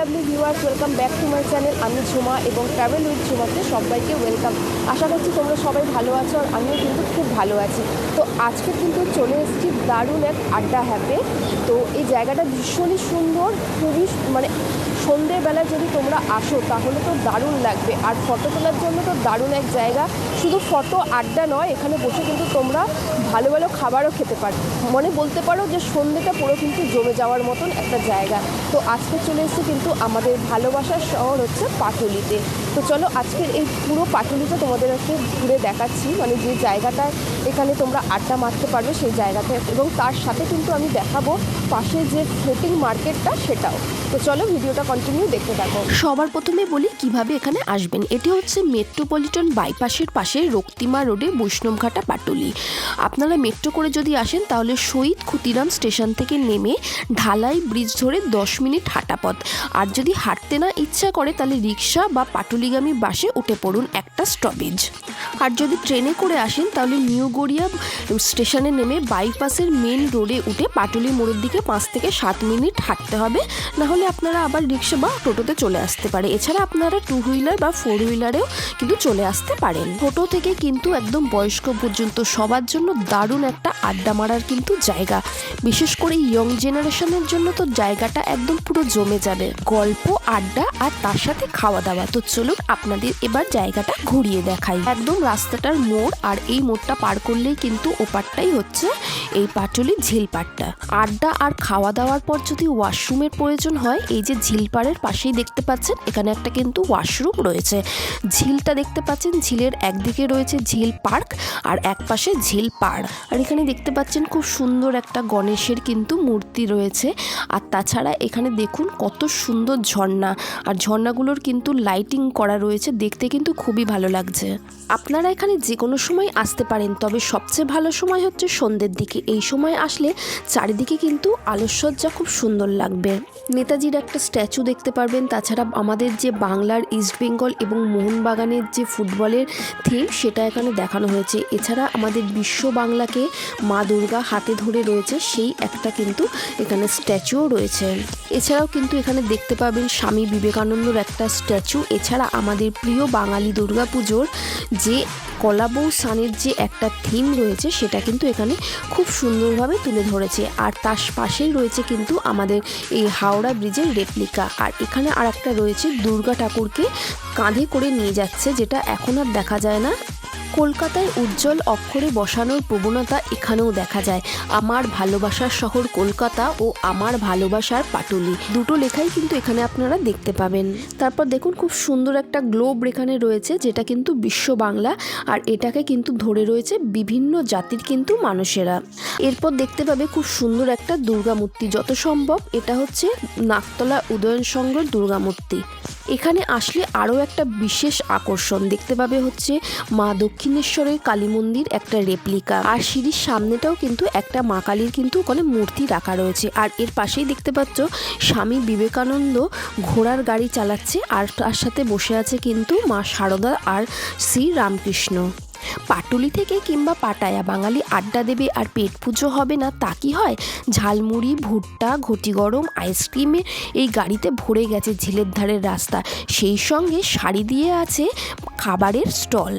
Lovely viewers, welcome back to my channel. আমি ঝুমা এবং travel with ঝুমাতে সবাইকে ওয়েলকাম। আশা করছি তোমরা সবাই ভালো আছো, আর আমিও কিন্তু খুব ভালো আছি। তো আজকে কিন্তু চলে এসেছি দারুণ এক আড্ডা হ্যাপে। তো এই জায়গাটা ভীষণই সুন্দর, খুবই সন্ধ্যেবেলায় যদি তোমরা আসো তাহলে তো দারুণ লাগবে। আর ফটো তোলার জন্য তো দারুণ এক জায়গা। শুধু ফটো আড্ডা নয়, এখানে বসে কিন্তু তোমরা ভালো ভালো খাবারও খেতে পারো। বলতে পারো যে সন্ধ্যেটা পুরো কিন্তু জমে যাওয়ার মতন একটা জায়গা। তো আজকে চলে এসেছি কিন্তু আমাদের ভালোবাসার শহর হচ্ছে পাটুলিতে। তো চলো আজকের এই পুরো পাটুলিটা তোমাদেরকে ঘুরে দেখাচ্ছি, যে জায়গাটায় এখানে তোমরা আড্ডা মারতে পারবে সেই জায়গাটা, এবং তার সাথে কিন্তু আমি দেখাবো পাশে যে ফ্লোটিং মার্কেটটা সেটাও। তো চলো ভিডিওটা কন্টিনিউ দেখতে থাকো। সবার প্রথমে বলি কিভাবে এখানে আসবেন। এটি হচ্ছে মেট্রোপলিটন বাইপাসের পাশে রক্তিমা রোডে বৈষ্ণবঘাটা পাটুলি। আপনারা মেট্রো করে যদি আসেন তাহলে শহীদ ক্ষুদিরাম স্টেশন থেকে নেমে ঢালাই ব্রিজ ধরে 10 মিনিট হাঁটা পথ। আর যদি হাঁটতে না ইচ্ছা করে তাহলে রিক্সা বা পাটুলিগামী বাসে উঠে পড়ুন একটা স্টপেজ। আর যদি ট্রেনে করে আসেন তাহলে নিউ গড়িয়া স্টেশনে নেমে বাইপাসের মেন রোডে উঠে পাটুলি মোড়ের দিকে 5 থেকে 7 মিনিট হাঁটতে হবে। না হলে আপনারা আবার রিক্সা বা টোটোতে চলে আসতে পারে। এছাড়া আপনারা 2 হুইলার বা 4 হুইলারেও কিন্তু চলে আসতে পারেন। ছোটো থেকে কিন্তু একদম বয়স্ক পর্যন্ত সবার জন্য দারুণ একটা আড্ডা মারার কিন্তু জায়গা। বিশেষ করে ইয়ং জেনারেশনের জন্য তো জায়গাটা একদম পুরো জমে যাবে। গল্প, আড্ডা আর তার সাথে খাওয়া দাওয়া। তো চলুন আপনাদের এবার জায়গাটা ঘুরিয়ে দেখাই। একদম রাস্তাটার মোড়, আর এই মোড়টা পার করলেই কিন্তু ওপারটাই হচ্ছে এই পাটুলি ঝিলপাড়টা। আড্ডা আর খাওয়া দাওয়ার পর যদি ওয়াশরুমের প্রয়োজন হয়, এই যে ঝিলপাড়ের পাশেই দেখতে পাচ্ছেন এখানে একটা কিন্তু ওয়াশরুম রয়েছে। ঝিলটা দেখতে পাচ্ছেন, ঝিলের একদিকে রয়েছে ঝিল পার্ক আর এক পাশে ঝিল পাড়। আর এখানে দেখতে পাচ্ছেন খুব সুন্দর একটা গণেশের কিন্তু মূর্তি রয়েছে। আর তাছাড়া এখানে দেখুন কত সুন্দর ঝর্ণা, আর ঝর্ণাগুলোর কিন্তু লাইটিং করা রয়েছে, দেখতে কিন্তু খুবই ভালো লাগছে। আপনারা এখানে যে কোনো সময় আসতে পারেন, তবে সবচেয়ে ভালো সময় হচ্ছে সন্ধ্যের দিকে। এই সময় আসলে চারিদিকে কিন্তু আলোকসজ্জা খুব সুন্দর লাগবে। নেতাজির একটা স্ট্যাচু দেখতে পারবেন। তাছাড়া আমাদের যে বাংলার ইস্টবেঙ্গল এবং মোহনবাগানের যে ফুটবলের থিম সেটা এখানে দেখানো হয়েছে। এছাড়া আমাদের বিশ্ব বাংলাকে মা দুর্গা হাতে ধরে রয়েছে, সেই একটা কিন্তু এখানে স্ট্যাচুও রয়েছে। এছাড়াও কিন্তু এখানে দেখতে পাবেন স্বামী বিবেকানন্দর একটা স্ট্যাচু। এছাড়া আমাদের প্রিয় বাঙালি দুর্গাপুজোর যে কলাবৌ সানের যে একটা থিম রয়েছে সেটা কিন্তু এখানে খুব সুন্দরভাবে তুলে ধরেছে। আর তার পাশেই রয়েছে কিন্তু আমাদের এই হাওড়া ব্রিজের রেপ্লিকা। আর এখানে আর একটা রয়েছে দুর্গা ঠাকুরকে কাঁধে করে নিয়ে যাচ্ছে, যেটা এখন আর দেখা যায় না। কলকাতায় উজ্জ্বল অক্ষরে বসানোর প্রবণতা এখানেও দেখা যায়। আমার ভালোবাসার শহর কলকাতা ও আমার ভালোবাসার পাটুলি, দুটো লেখাই কিন্তু এখানে আপনারা দেখতে পাবেন। তারপর দেখুন খুব সুন্দর একটা গ্লোব এখানে রয়েছে, যেটা কিন্তু বিশ্ব বাংলা, আর এটাকে কিন্তু ধরে রয়েছে বিভিন্ন জাতির কিন্তু মানুষেরা। এরপর দেখতে পাবে খুব সুন্দর একটা দুর্গা মূর্তি, যত সম্ভব এটা হচ্ছে নাকতলা উদয়ন সংঘের দুর্গা মূর্তি। এখানে আসলে আরও একটা বিশেষ আকর্ষণ দেখতে পাবে হচ্ছে মা দক্ষিণেশ্বরের কালী মন্দির একটা রেপ্লিকা। আর সিঁড়ির সামনেটাও কিন্তু একটা মা কালীর কিন্তু ওখানে মূর্তি রাখা রয়েছে। আর এর পাশেই দেখতে পাচ্ছ স্বামী বিবেকানন্দ ঘোড়ার গাড়ি চালাচ্ছে, আর তার সাথে বসে আছে কিন্তু মা শারদা আর শ্রী রামকৃষ্ণ। পাটুলি থেকে কিংবা পাটায়া বাঙালি আড্ডা দেবে আর পেট পুজো হবে না তা কি হয়? ঝালমুড়ি, ভুট্টা, ঘটি গরম, আইসক্রিমে এই গাড়িতে ভরে গেছে ঝিলের ধারের রাস্তা। সেই সঙ্গে সারি দিয়ে আছে খাবারের স্টল।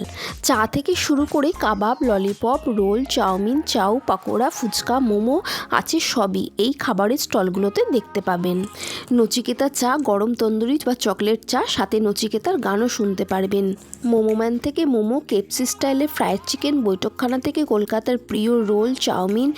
চা থেকে শুরু করে কাবাব, ললিপপ, রোল, চাউমিন, চাউ, পাকোড়া, ফুচকা, মোমো আছে সবই এই খাবারের স্টলগুলোতে দেখতে পাবেন। নচিকেতা চা, গরম তন্দুরি বা চকলেট চা, সাথে নচিকেতার গানও শুনতে পারবেন। মোমোম্যান থেকে মোমো, কেপসি স্টাইলে ফ্রাইড চিকেন, বৈঠকখানা থেকে কলকাতার প্রিয় রোল, চাউমিন,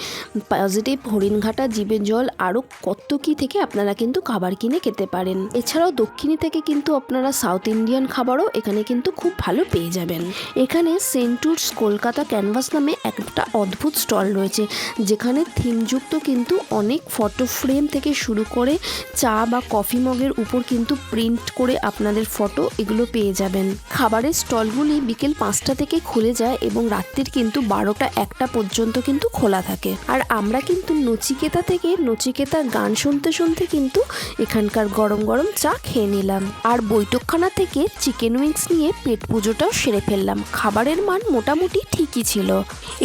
পজিটিভ, হরিণঘাটা, জিভে জল, আরও কত কী থেকে আপনারা কিন্তু খাবার কিনে খেতে পারেন। এছাড়াও দক্ষিণী থেকে কিন্তু আপনারা সাউথ ইন্ডিয়ান খাবারও এখানে কিন্তু খুব ভালো পেয়ে যাবেন। এখানে সেন্টুরস কলকাতা ক্যানভাস নামে একটা অদ্ভুত স্টল রয়েছে, যেখানে থিমযুক্ত কিন্তু অনেক ফটো ফ্রেম থেকে শুরু করে চা বা কফি মগের উপর কিন্তু প্রিন্ট করে আপনাদের ফটো এগুলো পেয়ে যাবেন। খাবারের স্টলগুলি বিকেল 5টা থেকে খুলে খুলে যায় এবং রাত্রির কিন্তু 12টা-1টা পর্যন্ত কিন্তু খোলা থাকে। আর আমরা কিন্তু নচিকেতা থেকে নচিকেতার গান শুনতে শুনতে কিন্তু এখানকার গরম গরম চা খেয়ে নিলাম। আর বৈঠকখানা থেকে চিকেন উইংস নিয়ে পেট পুজোটাও সেরে ফেললাম। খাবারের মান মোটামুটি ঠিকই ছিল।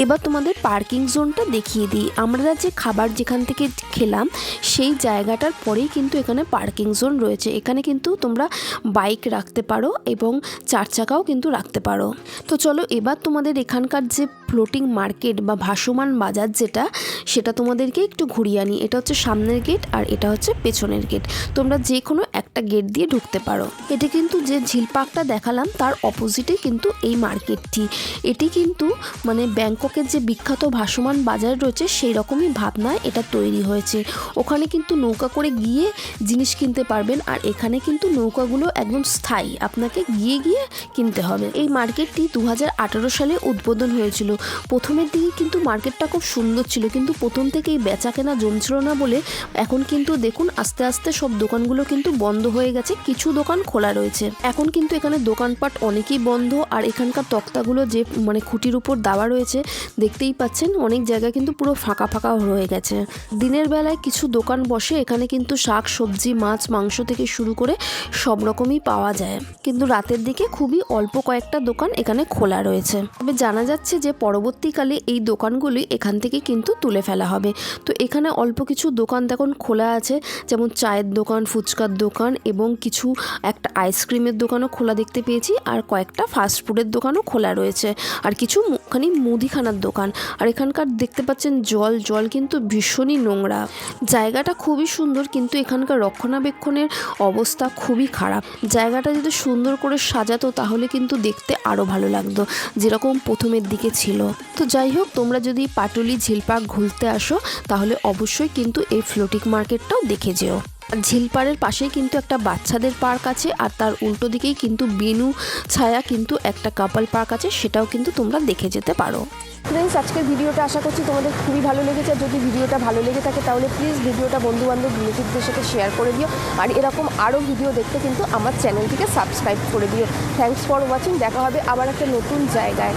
এবার তোমাদের পার্কিং জোনটা দেখিয়ে দিই। আমরা যে খাবার যেখান থেকে খেলাম সেই জায়গাটার পরেই কিন্তু এখানে পার্কিং জোন রয়েছে। এখানে কিন্তু তোমরা বাইক রাখতে পারো এবং 4 চাকাও কিন্তু রাখতে পারো। তো চলো এবার তোমাদের এখানকার যে ফ্লোটিং মার্কেট বা ভাসমান বাজার সেটা তোমাদেরকে একটু ঘুরিয়ে আনি। এটা হচ্ছে সামনের গেট আর এটা হচ্ছে পেছনের গেট। তোমরা যে কোনো একটা গেট দিয়ে ঢুকতে পারো। এটি কিন্তু যে ঝিল পার্কটা দেখালাম তার অপোজিটে কিন্তু এই মার্কেটটি। এটি কিন্তু মানে ব্যাংককের যে বিখ্যাত ভাসমান বাজার রয়েছে সেই রকমই ভাবনায় এটা তৈরি হয়েছে। ওখানে কিন্তু নৌকা করে গিয়ে জিনিস কিনতে পারবেন আর এখানে কিন্তু নৌকাগুলো একদম স্থায়ী, আপনাকে গিয়ে কিনতে হবে। এই মার্কেটটি 2018 সালে উদ্বোধন হয়েছিল। প্রথমের দিকে কিন্তু মার্কেটটা খুব সুন্দর ছিল, কিন্তু প্রথম থেকেই বেচা কেনা জমছিল না বলে এখন কিন্তু দেখুন আস্তে আস্তে সব দোকানগুলো কিন্তু বন্ধ হয়ে গেছে, কিছু দোকান খোলা রয়েছে। এখন কিন্তু এখানে দোকানপাট অনেকই বন্ধ। আর এখানকার তক্তাগুলো যে মানে খুঁটির উপর দেওয়া রয়েছে দেখতেই পাচ্ছেন, অনেক জায়গায় কিন্তু পুরো ফাঁকা ফাঁকা হয়ে গেছে। দিনের বেলায় কিছু দোকান বসে, এখানে কিন্তু শাক সবজি মাছ মাংস থেকে শুরু করে সব রকমই পাওয়া যায়। কিন্তু রাতের দিকে খুবই অল্প কয়েকটা দোকান এখানে খোলা রয়েছে। তবে জানা যাচ্ছে যে পরবর্তীকালে এই দোকানগুলি এখান থেকে কিন্তু তুলে ফেলা হবে। তো এখানে অল্প কিছু দোকান দেখুন খোলা আছে, যেমন চায়ের দোকান, ফুচকার দোকান এবং কিছু একটা আইসক্রিমের দোকানও খোলা দেখতে পেয়েছি। আর কয়েকটা ফাস্টফুডের দোকানও খোলা রয়েছে আর কিছু খানি মুদিখানার দোকান। আর এখানকার দেখতে পাচ্ছেন জল কিন্তু ভীষণই নোংরা। জায়গাটা খুবই সুন্দর কিন্তু এখানকার রক্ষণাবেক্ষণের অবস্থা খুবই খারাপ। জায়গাটা যদি সুন্দর করে সাজাতো তাহলে কিন্তু দেখতে আরও ভালো লাগতো, যেরকম প্রথমের দিকে ছিল। তো যাই হোক, তোমরা যদি পাটুলি ঝিল পার্ক ঘুরতে আসো তাহলে অবশ্যই কিন্তু এই ফ্লোটিং মার্কেটটাও দেখে যেও। ঝিলপাড়ের পাশেই কিন্তু একটা বাচ্চাদের পার্ক আছে আর তার উল্টো দিকেই কিন্তু বেনু ছায়া কিন্তু একটা কাপল পার্ক আছে, সেটাও কিন্তু তোমরা দেখে যেতে পারো। ফ্রেন্ডস, আজকের ভিডিওটা আশা করছি তোমাদের খুবই ভালো লেগেছে। আর যদি ভিডিওটা ভালো লেগে থাকে তাহলে প্লিজ ভিডিওটা বন্ধুবান্ধব রিলেটিভদের সাথে শেয়ার করে দিও। আর এরকম আরও ভিডিও দেখতে কিন্তু আমার চ্যানেলটিকে সাবস্ক্রাইব করে দিও। Thanks for watching. দেখা হবে আবার একটা নতুন জায়গায়।